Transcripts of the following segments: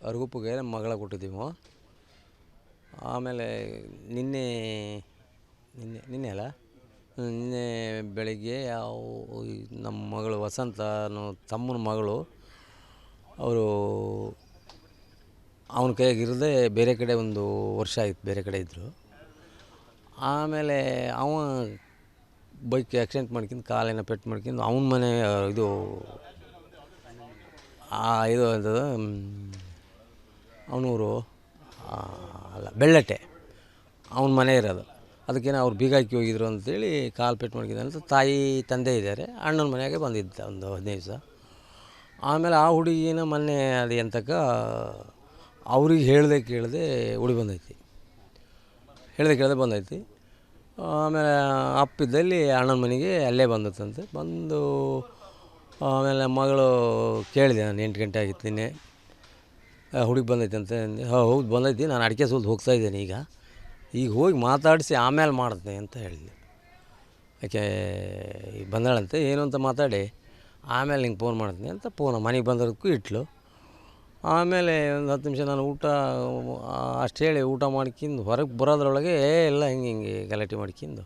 ಅರಗುಪ್ಪಗೆ ನಮ್ಮ ಮಗಳ ಕೊಟ್ಟಿದ್ದೀವಿ. ಆಮೇಲೆ ನಿನ್ನೆ ನಿನ್ನೆ ನಿನ್ನೆ ಅಲ್ಲ ನಿನ್ನೆ ಬೆಳಿಗ್ಗೆ ನಮ್ಮ ಮಗಳು ವಸಂತ ತಮ್ಮನ ಮಗಳು ಅವರು ಅವನ ಕೈಯಾಗಿರದೆ ಬೇರೆ ಕಡೆ ಒಂದು ವರ್ಷ ಆಯಿತು, ಬೇರೆ ಕಡೆ ಇದ್ದರು. ಆಮೇಲೆ ಅವ ಬೈಕ್ ಆಕ್ಸಿಡೆಂಟ್ ಮಾಡ್ಕೊಂಡು ಕಾಲೇನ ಪೆಟ್ಟು ಮಾಡ್ಕೊಂಡು ಅವನ ಮನೆ ಇದು ಅಂತದು ಅವನೂರು ಅಲ್ಲ ಬೆಳ್ಳಟ್ಟೆ ಅವನ ಮನೆ ಇರೋದು. ಅದಕ್ಕೇನೋ ಅವ್ರು ಬೀಗ ಹಾಕಿ ಹೋಗಿದ್ರು ಅಂತೇಳಿ ಕಾಲು ಪೆಟ್ಟು ಮಾಡ್ಕಿದ್ದೆ ಅಂತ ತಾಯಿ ತಂದೆ ಇದ್ದಾರೆ. ಅಣ್ಣನ ಮನೆಯಾಗೆ ಬಂದಿದ್ದ ಒಂದು 15 ದಿವಸ. ಆಮೇಲೆ ಆ ಹುಡುಗಿನ ಮೊನ್ನೆ ಅದು ಎಂತಕ್ಕ ಅವ್ರಿಗೆ ಕೇಳದೆ ಹುಡಿ ಬಂದೈತಿ, ಕೇಳದೆ ಬಂದೈತಿ. ಆಮೇಲೆ ಅಪ್ಪಿದ್ದಲ್ಲಿ ಅಣ್ಣನ ಮನೆಗೆ ಅಲ್ಲೇ ಬಂದತ್ತಂತೆ. ಬಂದು ಆಮೇಲೆ ಮಗಳು ಕೇಳಿದೆ, ನಾನು 8 ಗಂಟೆ ಆಗಿತ್ತು ನಿನ್ನೆ, ಹುಡುಗಿ ಬಂದೈತೆ ಅಂತ ಅಂದೆ. ಹೌದು ಬಂದೈತಿ, ನಾನು ಅಡಿಕೆ ಸುಲ್ದು ಹೋಗ್ತಾಯಿದ್ದೇನೆ, ಈಗ ಹೋಗಿ ಮಾತಾಡಿಸಿ ಆಮೇಲೆ ಮಾಡ್ತೀನಿ ಅಂತ ಹೇಳಿದೆ. ಯಾಕೆ ಬಂದಾಳಂತೆ ಏನು ಅಂತ ಮಾತಾಡಿ ಆಮೇಲೆ ನಿಂಗೆ ಫೋನ್ ಮಾಡ್ತೀನಿ ಅಂತ ಮನೆಗೆ ಬಂದೋದಕ್ಕೂ ಇಟ್ಲು. ಆಮೇಲೆ ಒಂದು 10 ನಿಮಿಷ ನಾನು ಅಷ್ಟು ಹೇಳಿ ಊಟ ಮಾಡ್ಕೊಂಡು ಹೊರಗೆ ಬರೋದ್ರೊಳಗೆ ಎಲ್ಲ ಹಿಂಗೆ ಗಲಾಟೆ ಮಾಡ್ಕೊಂಡು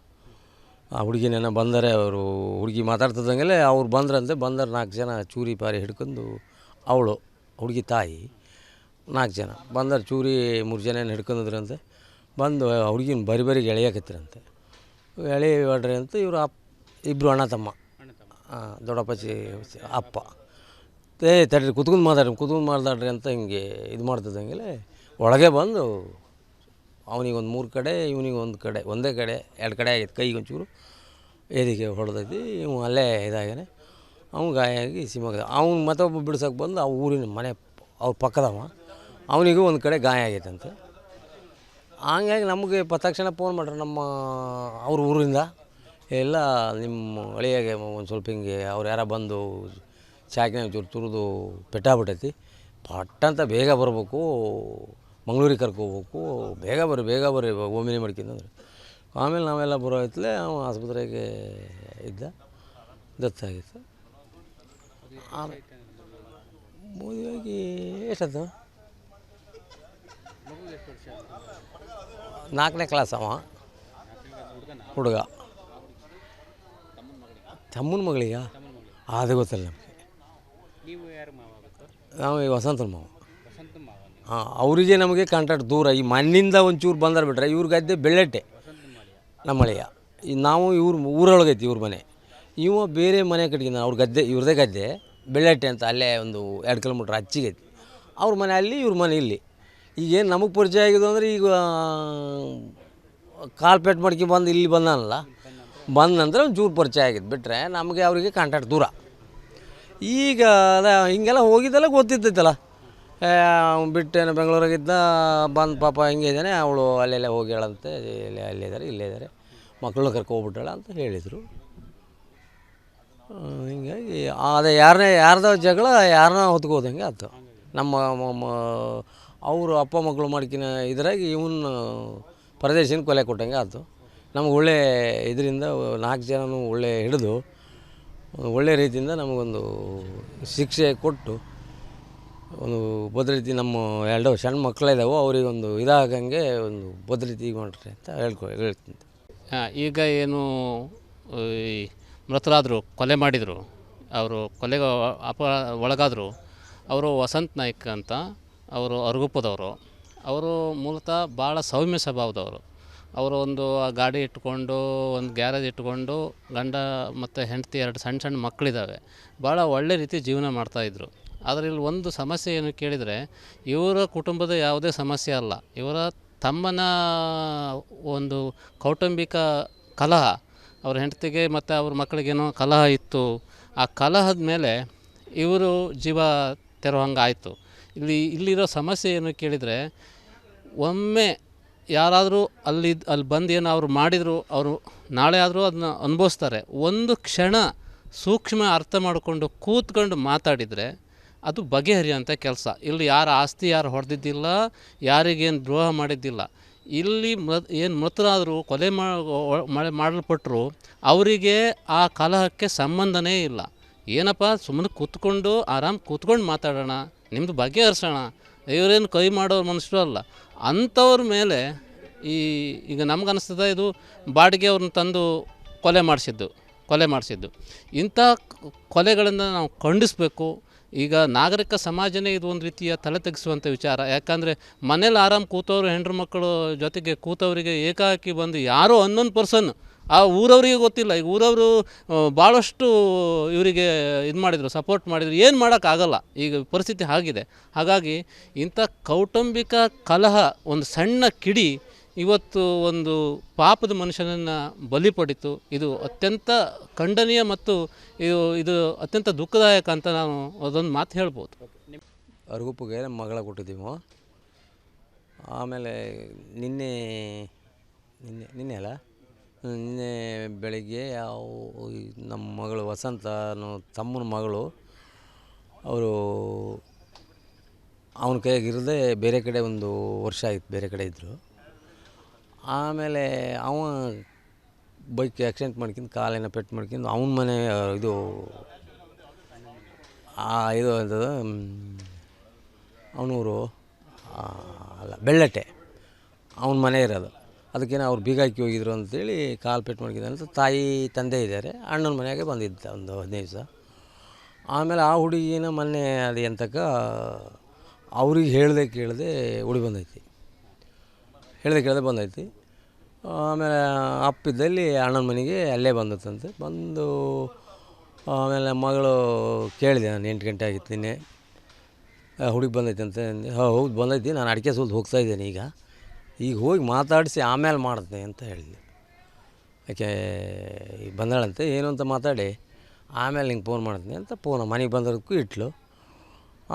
ಆ ಹುಡುಗಿನೇನೋ ಬಂದರೆ ಅವರು ಹುಡುಗಿ ಮಾತಾಡ್ತಿದ್ದಂಗೆ ಅವ್ರು ಬಂದ್ರಂತೆ. 4 ಜನ ಚೂರಿ ಪಾರಿ ಹಿಡ್ಕೊಂಡು ಅವಳು ಹುಡುಗಿ ತಾಯಿ 4 ಜನ ಬಂದರೆ ಚೂರಿ 3 ಜನ ಹಿಡ್ಕೊಂಡಿದ್ರಂತೆ. ಬಂದು ಹುಡುಗಿನ ಬರಿ ಎಳೆಯಕತ್ತಿರಂತೆ. ಹೊಡ್ರಿ ಅಂತ ಇವರು ಇಬ್ಬರು ಅಣ್ಣ ತಮ್ಮ ದೊಡ್ಡಪ್ಪಾಜಿ ಅಪ್ಪ ತಡ್ರಿ ಕುತ್ಕೊಂಡು ಮಾತಾಡ್ರಿ ಅಂತ ಹಿಂಗೆ ಇದು ಮಾಡ್ತಿದ್ದಂಗೆ ಒಳಗೆ ಬಂದು ಅವನಿಗೊಂದು 3 ಕಡೆ ಇವನಿಗೆ ಒಂದು ಕಡೆ, ಒಂದೇ ಕಡೆ 2 ಕಡೆ ಆಗೈತೆ. ಕೈಗೆ ಒಂಚೂರು ಏದಿಗೆ ಹೊಡೆದೈತಿ. ಇವು ಅಲ್ಲೇ ಇದಾಗೇನೆ ಅವ್ನು ಗಾಯ ಆಗಿ ಸಿಮಗ ಅವ್ನು ಮತ್ತೊಬ್ಬ ಬಿಡ್ಸೋಕೆ ಬಂದು ಆ ಊರಿನ ಮನೆ ಅವ್ರ ಪಕ್ಕದವ ಅವನಿಗೂ ಒಂದು ಕಡೆ ಗಾಯ ಆಗೈತಂತೆ. ಹಂಗಾಗಿ ನಮಗೆ ತಕ್ಷಣ ಫೋನ್ ಮಾಡ್ರಿ ಅವ್ರ ಊರಿಂದ, ಎಲ್ಲ ನಿಮ್ಮ ಹಳಿಯಾಗೆ ಒಂದು ಸ್ವಲ್ಪ ಹಿಂಗೆ ಅವ್ರು ಯಾರೋ ಬಂದು ಚಾಕಿನ ಚೂರು ತುರಿದು ಪೆಟ್ಟಾಗ್ಬಿಟ್ಟೈತಿ, ಪಟ್ಟಂತ ಬೇಗ ಬರಬೇಕು, ಮಂಗಳೂರಿಗೆ ಕರ್ಕೋಬೇಕು, ಬೇಗ ಬರ್ರಿ ಓಮಿನಿ ಮಾಡ್ಕೊಂಡ್ರೆ. ಆಮೇಲೆ ನಾವೆಲ್ಲ ಬರೋ ಹೊತ್ತಲ್ಲೇ ಅವ ಆಸ್ಪತ್ರೆಗೆ ಇದ್ದ, ದತ್ತಾಗಿತ್ತು. ಮದುವೆಯಾಗಿ ಎಷ್ಟದು 4ನೇ ಕ್ಲಾಸ್ ಅವ ಹುಡುಗ. ತಮ್ಮನ ಮಗಳಿಗ ಅದು ಗೊತ್ತಿಲ್ಲ ನಮಗೆ. ನಾವು ಈ ವಸಂತನ ಮಾವ. ಅವರಿಗೆ ನಮಗೆ ಕಾಂಟ್ಯಾಕ್ಟ್ ದೂರ. ಈ ಮಣ್ಣಿಂದ ಒಂಚೂರು ಬಂದರೆ ಬಿಟ್ರೆ ಇವ್ರ ಗದ್ದೆ ಬೆಳ್ಳಟ್ಟೆ ನಮ್ಮ ಹಳೆಯ. ನಾವು ಊರೊಳಗೈತಿ ಇವ್ರ ಮನೆ. ಇವ ಬೇರೆ ಮನೆ ಕಟ್ಗಿಂದ ಅವ್ರ ಗದ್ದೆ, ಇವ್ರದೇ ಗದ್ದೆ ಬೆಳ್ಳಟ್ಟೆ ಅಂತ, ಅಲ್ಲೇ ಒಂದು 2 ಕಿಲೋಮೀಟ್ರ್ ಹಚ್ಚಿಗೈತಿ. ಅವ್ರ ಮನೆ ಅಲ್ಲಿ, ಇವ್ರ ಮನೆ ಇಲ್ಲಿ. ಈಗೇನು ನಮಗೆ ಪರಿಚಯ ಆಗಿದ್ದು ಅಂದರೆ ಈಗ ಕಾಲು ಪೆಟ್ಟು ಮಾಡ್ಕೊಂಡು ಬಂದು ಇಲ್ಲಿ ಬಂದಾನಲ್ಲ, ಬಂದ ನಂತರ ಒಂಚೂರು ಪರಿಚಯ ಆಗಿದ್ದು ಬಿಟ್ಟರೆ ನಮಗೆ ಅವರಿಗೆ ಕಾಂಟ್ಯಾಕ್ಟ್ ದೂರ. ಈಗ ಹಿಂಗೆಲ್ಲ ಹೋಗಿದ್ದೆಲ್ಲ ಗೊತ್ತಿರ್ತೈತಲ್ಲ. ಬಿಟ್ಟೇನು ಬೆಂಗಳೂರಾಗಿದ್ದ ಬಂದು ಪಾಪ ಹಿಂಗೆ ಇದ್ದಾನೆ, ಅವಳು ಅಲ್ಲೆಲ್ಲ ಹೋಗಿ ಹೇಳಂತೆ, ಇಲ್ಲೇ ಇದ್ದಾರೆ ಮಕ್ಕಳನ್ನ ಕರ್ಕೊಬಿಟ್ಟಾಳ ಅಂತ ಹೇಳಿದರು. ಹಿಂಗಾಗಿ ಅದೇ ಯಾರ್ದೋ ಜಗಳ ಯಾರನ್ನ ಹೊತ್ಕೋದಂಗೆ ಆಯ್ತು. ನಮ್ಮ ಅವರು ಅಪ್ಪ ಮಕ್ಕಳು ಮಾಡ್ಕಿನ ಇದ್ರಾಗಿ ಇವನ್ನ ಪರದೇಶಿನ ಕೊಲೆ ಕೊಟ್ಟಂಗೆ ಆಯ್ತು. ನಮ್ಗೆ ಒಳ್ಳೆ ಇದರಿಂದ 4 ಜನನೂ ಒಳ್ಳೆ ಹಿಡಿದು ಒಳ್ಳೆ ರೀತಿಯಿಂದ ನಮಗೊಂದು ಶಿಕ್ಷೆ ಕೊಟ್ಟು ಒಂದು ಭದ್ರತೆ, ನಮ್ಮ 2 ಸಣ್ಣ ಮಕ್ಕಳಿದ್ದಾವೆ ಅವರಿಗೊಂದು ಇದಾಗಂಗೆ ಒಂದು ಭದ್ರತೆ ಮಾಡ್ರಿ ಅಂತ ಹೇಳ್ತೀನಿ. ಈಗ ಏನು ಮೃತರಾದರು, ಕೊಲೆ ಮಾಡಿದರು, ಅವರು ಕೊಲೆಗೆ ಒಳಗಾದರು. ಅವರು ವಸಂತ್ ನಾಯ್ಕ್ ಅಂತ, ಅವರು ಅರಗುಪ್ಪದವರು. ಅವರು ಮೂಲತಃ ಭಾಳ ಸೌಮ್ಯ ಸ್ವಭಾವದವರು. ಅವರು ಒಂದು ಗಾಡಿ ಇಟ್ಕೊಂಡು, ಒಂದು ಗ್ಯಾರೇಜ್ ಇಟ್ಕೊಂಡು, ಗಂಡ ಮತ್ತು ಹೆಂಡತಿ 2 ಸಣ್ಣ ಮಕ್ಕಳಿದ್ದಾವೆ. ಭಾಳ ಒಳ್ಳೆ ರೀತಿ ಜೀವನ ಮಾಡ್ತಾಯಿದ್ರು. ಆದರೆ ಇಲ್ಲಿ ಒಂದು ಸಮಸ್ಯೆ ಏನು ಕೇಳಿದರೆ, ಇವರ ಕುಟುಂಬದ ಯಾವುದೇ ಸಮಸ್ಯೆ ಅಲ್ಲ, ಇವರ ತಮ್ಮನ ಒಂದು ಕೌಟುಂಬಿಕ ಕಲಹ, ಅವ್ರ ಹೆಂಡತಿಗೆ ಮತ್ತು ಅವ್ರ ಮಕ್ಕಳಿಗೇನೋ ಕಲಹ ಇತ್ತು. ಆ ಕಲಹದ ಮೇಲೆ ಇವರು ಜೀವ ತೆರೋ ಹಂಗೆ ಆಯಿತು. ಇಲ್ಲಿರೋ ಸಮಸ್ಯೆ ಏನು ಕೇಳಿದರೆ, ಒಮ್ಮೆ ಯಾರಾದರೂ ಅಲ್ಲಿ ಬಂದು ಏನು ಅವರು ಮಾಡಿದರು, ಅವರು ನಾಳೆ ಆದರೂ ಅದನ್ನ ಅನುಭವಿಸ್ತಾರೆ. ಒಂದು ಕ್ಷಣ ಸೂಕ್ಷ್ಮ ಅರ್ಥ ಮಾಡಿಕೊಂಡು ಕೂತ್ಕೊಂಡು ಮಾತಾಡಿದರೆ ಅದು ಬಗೆಹರಿಯುವಂಥ ಕೆಲಸ. ಇಲ್ಲಿ ಯಾರ ಆಸ್ತಿ ಯಾರು ಹೊಡೆದಿದ್ದಿಲ್ಲ, ಯಾರಿಗೇನು ದ್ರೋಹ ಮಾಡಿದ್ದಿಲ್ಲ. ಇಲ್ಲಿ ಏನು ಮೃತರಾದರೂ, ಕೊಲೆ ಮಾಡಲ್ಪಟ್ಟರು, ಅವರಿಗೆ ಆ ಕಲಹಕ್ಕೆ ಸಂಬಂಧನೇ ಇಲ್ಲ. ಏನಪ್ಪ ಸುಮ್ಮನೆ ಕೂತ್ಕೊಂಡು ಕೂತ್ಕೊಂಡು ಮಾತಾಡೋಣ, ನಿಮ್ಮದು ಬಗೆಹರಿಸೋಣ ಇವರೇನು ಕೈ ಮಾಡೋರು ಮನುಷ್ಯರು ಅಲ್ಲ. ಅಂಥವ್ರ ಮೇಲೆ ಈಗ ನಮ್ಗೆ ಅನಿಸ್ತದೆ ಇದು ಬಾಡಿಗೆ ಅವ್ರನ್ನ ತಂದು ಕೊಲೆ ಮಾಡಿಸಿದ್ದು ಇಂಥ ಕೊಲೆಗಳನ್ನು ನಾವು ಖಂಡಿಸಬೇಕು. ಈಗ ನಾಗರಿಕ ಸಮಾಜನೇ ಇದು ಒಂದು ರೀತಿಯ ತಲೆ ತೆಗೆಸುವಂಥ ವಿಚಾರ. ಯಾಕಂದರೆ ಮನೇಲಿ ಆರಾಮ್ ಕೂತವರು ಹೆಣ್ಣು ಮಕ್ಕಳು ಜೊತೆಗೆ ಕೂತವರಿಗೆ ಏಕಾಏಕಿ ಬಂದು ಯಾರೋ ಅನ್ನೊಂದು ಪರ್ಸನ್ ಆ ಊರವರಿಗೆ ಗೊತ್ತಿಲ್ಲ. ಈಗ ಊರವರು ಭಾಳಷ್ಟು ಇವರಿಗೆ ಇದು ಮಾಡಿದರು, ಸಪೋರ್ಟ್ ಮಾಡಿದರು. ಏನು ಮಾಡೋಕ್ಕಾಗಲ್ಲ, ಈಗ ಪರಿಸ್ಥಿತಿ ಆಗಿದೆ. ಹಾಗಾಗಿ ಇಂಥ ಕೌಟುಂಬಿಕ ಕಲಹ ಒಂದು ಸಣ್ಣ ಕಿಡಿ ಇವತ್ತು ಒಂದು ಪಾಪದ ಮನುಷ್ಯನನ್ನು ಬಲಿ ಪಡಿತು. ಇದು ಅತ್ಯಂತ ಖಂಡನೀಯ ಮತ್ತು ಇದು ಅತ್ಯಂತ ದುಃಖದಾಯಕ ಅಂತ ನಾನು ಅದೊಂದು ಮಾತು ಹೇಳ್ಬೋದು. ಅರ್ಗುಪ್ಪಗೆ ಮಗಳ ಕೊಟ್ಟಿದ್ದೀವಿ. ಆಮೇಲೆ ನಿನ್ನೆ ಅಲ್ಲ, ನಿನ್ನೆ ಬೆಳಿಗ್ಗೆ ನಮ್ಮ ಮಗಳು ವಸಂತ ತಮ್ಮನ ಮಗಳು ಅವರು ಅವನ ಕೈಯಾಗಿರದೆ ಬೇರೆ ಕಡೆ ಒಂದು ವರ್ಷ ಆಯಿತು, ಬೇರೆ ಕಡೆ ಇದ್ದರು. ಆಮೇಲೆ ಅವ ಬೈಕ್ ಆಕ್ಸಿಡೆಂಟ್ ಮಾಡ್ಕೊಂಡು ಕಾಲೇನ ಪೆಟ್ಟು ಮಾಡ್ಕೊಂಡು ಅವನ ಮನೆ ಇದು ಅಂತದು ಅವನೂರು ಅಲ್ಲ ಬೆಳ್ಳಟ್ಟೆ ಅವನ ಮನೆ ಇರೋದು. ಅದಕ್ಕೇನೋ ಅವ್ರು ಬೀಗ ಹಾಕಿ ಹೋಗಿದ್ರು ಅಂತೇಳಿ ಕಾಲು ಪೆಟ್ಟು ಮಾಡ್ಕಿದ್ದೆ ಅಂತ ತಾಯಿ ತಂದೆ ಇದ್ದಾರೆ. ಅಣ್ಣನ ಮನೆಯಾಗೆ ಬಂದಿದ್ದ ಒಂದು 15 ದಿವಸ. ಆಮೇಲೆ ಆ ಹುಡುಗಿನ ಮೊನ್ನೆ ಅದು ಎಂತಕ್ಕ ಅವ್ರಿಗೆ ಕೇಳದೆ ಹುಡಿ ಬಂದೈತಿ. ಬಂದೈತಿ. ಆಮೇಲೆ ಅಪ್ಪಿದ್ದಲ್ಲಿ ಅಣ್ಣನ ಮನೆಗೆ ಅಲ್ಲೇ ಬಂದತ್ತಂತೆ. ಬಂದು ಆಮೇಲೆ ಮಗಳು ಕೇಳಿದೆ, ನಾನು 8 ಗಂಟೆ ಆಗಿತ್ತು ನಿನ್ನೆ, ಹುಡುಗಿ ಬಂದೈತೆ ಅಂತ ಅಂದೆ. ಹೌದು ಬಂದೈತಿ, ನಾನು ಅಡಿಕೆ ಸುಲ್ದು ಹೋಗ್ತಾಯಿದ್ದೇನೆ. ಈಗ ಹೋಗಿ ಮಾತಾಡಿಸಿ ಆಮೇಲೆ ಮಾಡ್ತೀನಿ ಅಂತ ಹೇಳಿದೆ. ಯಾಕೆ ಈಗ ಬಂದಾಳಂತೆ, ಏನು ಅಂತ ಮಾತಾಡಿ ಆಮೇಲೆ ನಿಂಗೆ ಫೋನ್ ಮಾಡ್ತೀನಿ ಅಂತ ಮನೆಗೆ ಬಂದೋದಕ್ಕೂ ಇಟ್ಲು.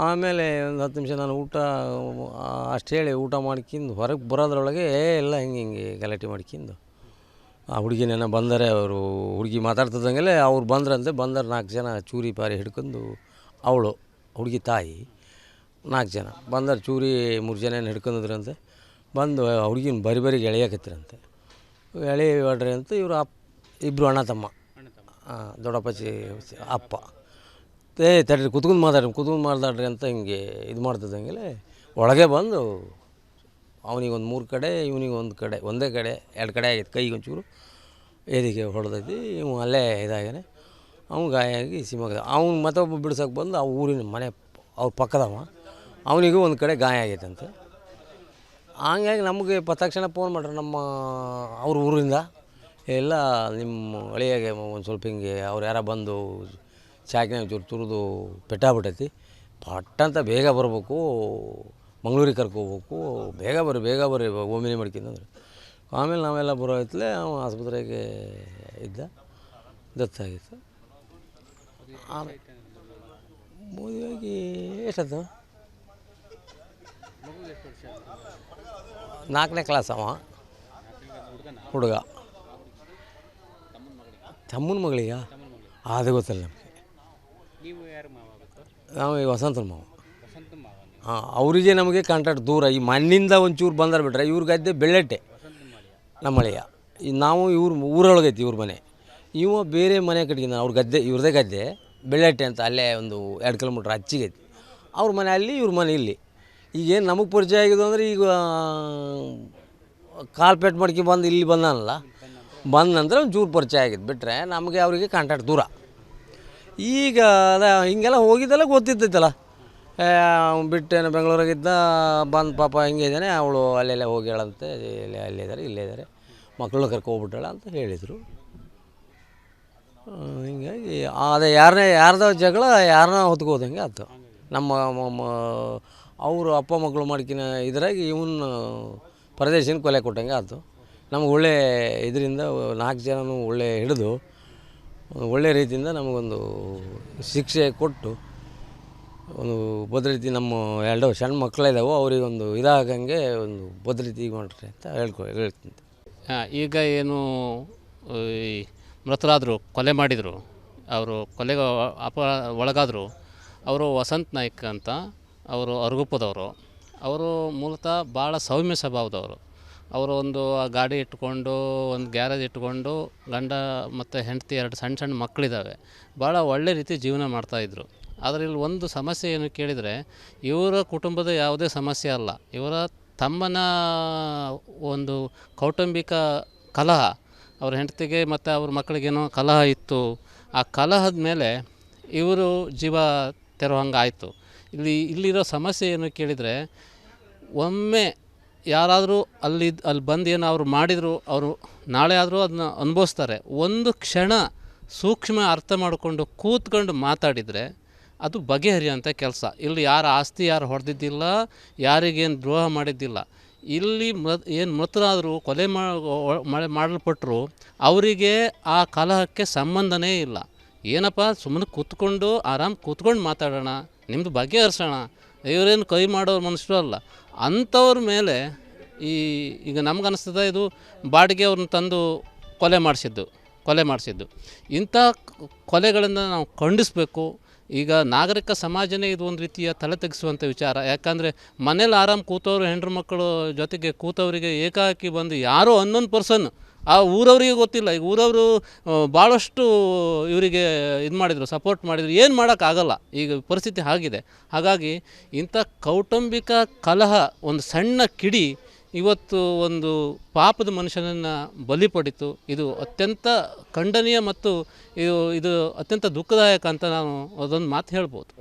ಆಮೇಲೆ ಒಂದು 10 ನಿಮಿಷ ನಾನು ಅಷ್ಟು ಹೇಳಿ ಊಟ ಮಾಡ್ಕೊಂಡು ಹೊರಗೆ ಬರೋದ್ರೊಳಗೆ ಎಲ್ಲ ಹಿಂಗೆ ಗಲಾಟೆ ಮಾಡ್ಕೊಂಡು ಆ ಹುಡುಗಿನೇನೋ ಬಂದರೆ ಅವರು ಹುಡುಗಿ ಮಾತಾಡ್ತಿದ್ದಂಗೆ ಅವ್ರು ಬಂದ್ರೆ 4 ಜನ ಚೂರಿ ಪಾರಿ ಹಿಡ್ಕೊಂಡು ಹುಡುಗಿ ತಾಯಿ 4 ಜನ ಬಂದರೆ ಚೂರಿ 3 ಜನ ಹಿಡ್ಕೊಂಡಿದ್ರಂತೆ. ಬಂದು ಹುಡುಗಿನ ಬರಿ ಎಳೆಯಕತ್ತಿರಂತೆ. ಹೊಡ್ರಿ ಅಂತ ಇವರು ಇಬ್ಬರು ಅಣ್ಣ ತಮ್ಮ, ದೊಡ್ಡಪ್ಪಾಜಿ ಅಪ್ಪ ತಡ್ರಿ ಕುತ್ಕೊಂಡು ಮಾತಾಡ್ರಿ ಅಂತ ಹಿಂಗೆ ಇದು ಮಾಡ್ತಿದ್ದಂಗೆ ಒಳಗೆ ಬಂದು ಅವನಿಗೊಂದು 3 ಕಡೆ, ಇವನಿಗೆ ಒಂದು ಕಡೆ, ಒಂದೇ ಕಡೆ 2 ಕಡೆ ಆಗೈತೆ. ಕೈಗೆ ಒಂಚೂರು ಏದಿಗೆ ಹೊಡೆದೈತಿ. ಇವು ಅಲ್ಲೇ ಇದಾಗೇನೆ ಅವ್ನು ಗಾಯ ಆಗಿ ಸಿಮಗದ. ಅವ್ನು ಮತ್ತೊಬ್ಬ ಬಿಡ್ಸೋಕೆ ಬಂದು ಆ ಊರಿನ ಮನೆ ಅವ್ರ ಪಕ್ಕದವ, ಅವನಿಗೂ ಒಂದು ಕಡೆ ಗಾಯ ಆಗೈತಂತೆ. ಹಂಗಾಗಿ ನಮಗೆ ತಕ್ಷಣ ಫೋನ್ ಮಾಡ್ರಿ ಅವ್ರ ಊರಿಂದ, ಎಲ್ಲ ನಿಮ್ಮ ಹಳೆಯಾಗೆ ಒಂದು ಸ್ವಲ್ಪ ಹಿಂಗೆ ಅವ್ರು ಯಾರೋ ಬಂದು ಚಾಕಿನಾಗ ಚೂರು ತುರಿದು ಪೆಟ್ಟಾಗ್ಬಿಟ್ಟೈತಿ, ಪಟ್ಟಂತ ಬೇಗ ಬರಬೇಕು, ಮಂಗಳೂರಿಗೆ ಕರ್ಕೋಬೇಕು, ಬೇಗ ಬರ್ರಿ ಓಮಿನಿ ಮಾಡ್ಕೊಂಡ್ರೆ. ಆಮೇಲೆ ನಾವೆಲ್ಲ ಬರೋ ಹೊತ್ತಲ್ಲೇ ಅವ ಆಸ್ಪತ್ರೆಗೆ ಇದ್ದ, ದತ್ತಾಗಿತ್ತು. ಮದುವೆಯಾಗಿ ಎಷ್ಟತ್ತು 4ನೇ ಕ್ಲಾಸ್ ಅವ ಹುಡುಗ. ತಮ್ಮನ ಮಗಳಿಗ ಅದು ಗೊತ್ತಲ್ಲ ನಮಗೆ. ನಾವು ಈಗ ವಸಂತನ ಮಾವ. ಅವರಿಗೆ ನಮಗೆ ಕಾಂಟ್ಯಾಕ್ಟ್ ದೂರ. ಈ ಮಣ್ಣಿಂದ ಒಂಚೂರು ಬಂದರೆ ಬಿಟ್ರೆ ಇವ್ರ ಗದ್ದೆ ಬೆಳ್ಳಟ್ಟೆ ನಮ್ಮ ಹಳೆಯ. ನಾವು ಊರೊಳಗೈತಿ ಇವ್ರ ಮನೆ. ಬೇರೆ ಮನೆ ಕಟ್ಗಿನ ಅವ್ರ ಗದ್ದೆ, ಇವ್ರದೇ ಗದ್ದೆ ಬೆಳ್ಳಟ್ಟೆ ಅಂತ, ಅಲ್ಲೇ ಒಂದು 2 ಕಿಲೋಮೀಟ್ರ್ ಹಚ್ಚಿಗೈತಿ. ಅವ್ರ ಮನೆ ಅಲ್ಲಿ, ಇವ್ರ ಮನೆ ಇಲ್ಲಿ. ಈಗೇನು ನಮಗೆ ಪರಿಚಯ ಆಗಿದ್ದು ಅಂದರೆ ಈಗ ಕಾಲು ಪೆಟ್ಟು ಮಾಡ್ಕೊ ಬಂದು ಇಲ್ಲಿ ಬಂದಾನಲ್ಲ, ಬಂದ ನಂತರ ಒಂಚೂರು ಪರಿಚಯ ಆಗಿದ್ದು ಬಿಟ್ಟರೆ ನಮಗೆ ಅವರಿಗೆ ಕಾಂಟ್ಯಾಕ್ಟ್ ದೂರ. ಈಗ ಹಿಂಗೆಲ್ಲ ಹೋಗಿದ್ದೆಲ್ಲ ಗೊತ್ತಿದ್ದೈತಲ್ಲ. ಬಿಟ್ಟೇನು ಬೆಂಗಳೂರಾಗಿದ್ದ ಬಂದು ಪಾಪ ಹಿಂಗೆ ಇದ್ದಾನೆ, ಅವಳು ಅಲ್ಲೆಲ್ಲ ಹೋಗಿ ಹೇಳಂತೆ, ಅಲ್ಲೇ ಇದ್ದಾರೆ ಮಕ್ಕಳನ್ನ ಕರ್ಕೊಬಿಟ್ಟಾಳ ಅಂತ ಹೇಳಿದರು. ಹಿಂಗಾಗಿ ಅದೇ ಯಾರ್ದೋ ಜಗಳ ಯಾರನ್ನ ಹೊತ್ಕೋದಂಗೆ ಆಯ್ತು. ನಮ್ಮ ಅವರು ಅಪ್ಪ ಮಕ್ಕಳು ಮಾಡ್ಕಿನ ಇದ್ರಾಗಿ ಇವನ್ನ ಪರದೇಶಿನ ಕೊಲೆ ಕೊಟ್ಟಂಗೆ ಆಯ್ತು. ನಮ್ಗೆ ಒಳ್ಳೆ ಇದರಿಂದ 4 ಜನನೂ ಒಳ್ಳೆ ಹಿಡಿದು ಒಳ್ಳೆ ರೀತಿಯಿಂದ ನಮಗೊಂದು ಶಿಕ್ಷೆ ಕೊಟ್ಟು ಒಂದು ಭದ್ರತೆ, ನಮ್ಮ 2 ಸಣ್ಣ ಮಕ್ಕಳಿದ್ದಾವೆ ಅವರಿಗೊಂದು ಇದಾಗಂಗೆ ಒಂದು ಭದ್ರತೆ ಮಾಡ್ರಿ ಅಂತ ಹೇಳ್ತೀನಿ. ಈಗ ಏನು ಈ ಮೃತರಾದರು, ಕೊಲೆ ಮಾಡಿದರು, ಅವರು ಕೊಲೆಗೆ ಒಳಗಾದರು. ಅವರು ವಸಂತ್ ನಾಯ್ಕ್ ಅಂತ, ಅವರು ಅರ್ಗುಪ್ಪದವರು. ಅವರು ಮೂಲತಃ ಭಾಳ ಸೌಮ್ಯ ಸ್ವಭಾವದವರು. ಅವರು ಒಂದು ಗಾಡಿ ಇಟ್ಕೊಂಡು, ಒಂದು ಗ್ಯಾರೇಜ್ ಇಟ್ಕೊಂಡು, ಗಂಡ ಮತ್ತು ಹೆಂಡತಿ 2 ಸಣ್ಣ ಮಕ್ಕಳಿದ್ದಾವೆ. ಭಾಳ ಒಳ್ಳೆ ರೀತಿ ಜೀವನ ಮಾಡ್ತಾಯಿದ್ರು. ಆದರೆ ಇಲ್ಲಿ ಒಂದು ಸಮಸ್ಯೆ ಏನು ಕೇಳಿದರೆ, ಇವರ ಕುಟುಂಬದ ಯಾವುದೇ ಸಮಸ್ಯೆ ಅಲ್ಲ, ಇವರ ತಮ್ಮನ ಒಂದು ಕೌಟುಂಬಿಕ ಕಲಹ, ಅವ್ರ ಹೆಂಡತಿಗೆ ಮತ್ತು ಅವ್ರ ಮಕ್ಕಳಿಗೇನೋ ಕಲಹ ಇತ್ತು. ಆ ಕಲಹದ ಮೇಲೆ ಇವರು ಜೀವ ತೆರವಂಗೆ ಆಯಿತು. ಇಲ್ಲಿರೋ ಸಮಸ್ಯೆ ಏನು ಕೇಳಿದರೆ, ಒಮ್ಮೆ ಯಾರಾದರೂ ಅಲ್ಲಿ ಬಂದು ಏನೋ ಅವರು ಮಾಡಿದರು, ಅವರು ನಾಳೆ ಆದರೂ ಅದನ್ನ ಅನುಭವಿಸ್ತಾರೆ. ಒಂದು ಕ್ಷಣ ಸೂಕ್ಷ್ಮ ಅರ್ಥ ಮಾಡಿಕೊಂಡು ಕೂತ್ಕೊಂಡು ಮಾತಾಡಿದರೆ ಅದು ಬಗೆಹರಿಯುವಂಥ ಕೆಲಸ. ಇಲ್ಲಿ ಯಾರ ಆಸ್ತಿ ಯಾರು ಹೊಡೆದಿದ್ದಿಲ್ಲ, ಯಾರಿಗೇನು ದ್ರೋಹ ಮಾಡಿದ್ದಿಲ್ಲ. ಇಲ್ಲಿ ಏನು ಮೃತರಾದರೂ, ಕೊಲೆ ಮಾಡಲ್ಪಟ್ಟರು, ಅವರಿಗೆ ಆ ಕಲಹಕ್ಕೆ ಸಂಬಂಧನೇ ಇಲ್ಲ. ಏನಪ್ಪ, ಸುಮ್ಮನೆ ಕೂತ್ಕೊಂಡು ಆರಾಮ್ ಕೂತ್ಕೊಂಡು ಮಾತಾಡೋಣ, ನಿಮ್ಮದು ಬಗೆಹರಿಸೋಣ. ಇವರೇನು ಕೈ ಮಾಡೋರು ಮನುಷ್ಯರು ಅಲ್ಲ. ಅಂಥವ್ರ ಮೇಲೆ ಈಗ ನಮ್ಗನ್ನಿಸ್ತದೆ ಇದು ಬಾಡಿಗೆ ಅವ್ರನ್ನ ತಂದು ಕೊಲೆ ಮಾಡಿಸಿದ್ದು. ಇಂಥ ಕೊಲೆಗಳನ್ನು ನಾವು ಖಂಡಿಸಬೇಕು. ಈಗ ನಾಗರಿಕ ಸಮಾಜನೇ ಇದು ಒಂದು ರೀತಿಯ ತಲೆ ತೆಗೆಸುವಂಥ ವಿಚಾರ. ಯಾಕಂದರೆ ಮನೇಲಿ ಆರಾಮ್ ಕೂತವರು, ಹೆಂಡ್ರು ಮಕ್ಕಳು ಜೊತೆಗೆ ಕೂತವರಿಗೆ ಏಕಾಏಕಿ ಬಂದು ಯಾರೋ ಅನ್ನೊಂದು ಪರ್ಸನ್, ಆ ಊರವರಿಗೆ ಗೊತ್ತಿಲ್ಲ. ಈಗ ಊರವರು ಭಾಳಷ್ಟು ಇವರಿಗೆ ಇದು ಮಾಡಿದರು, ಸಪೋರ್ಟ್ ಮಾಡಿದರು. ಏನು ಮಾಡೋಕ್ಕಾಗಲ್ಲ, ಈಗ ಪರಿಸ್ಥಿತಿ ಆಗಿದೆ. ಹಾಗಾಗಿ ಇಂಥ ಕೌಟುಂಬಿಕ ಕಲಹ ಒಂದು ಸಣ್ಣ ಕಿಡಿ ಇವತ್ತು ಒಂದು ಪಾಪದ ಮನುಷ್ಯನನ್ನು ಬಲಿ ಪಡಿತು. ಇದು ಅತ್ಯಂತ ಖಂಡನೀಯ ಮತ್ತು ಇದು ಅತ್ಯಂತ ದುಃಖದಾಯಕ ಅಂತ ನಾವು ಅದೊಂದು ಮಾತು ಹೇಳ್ಬೋದು.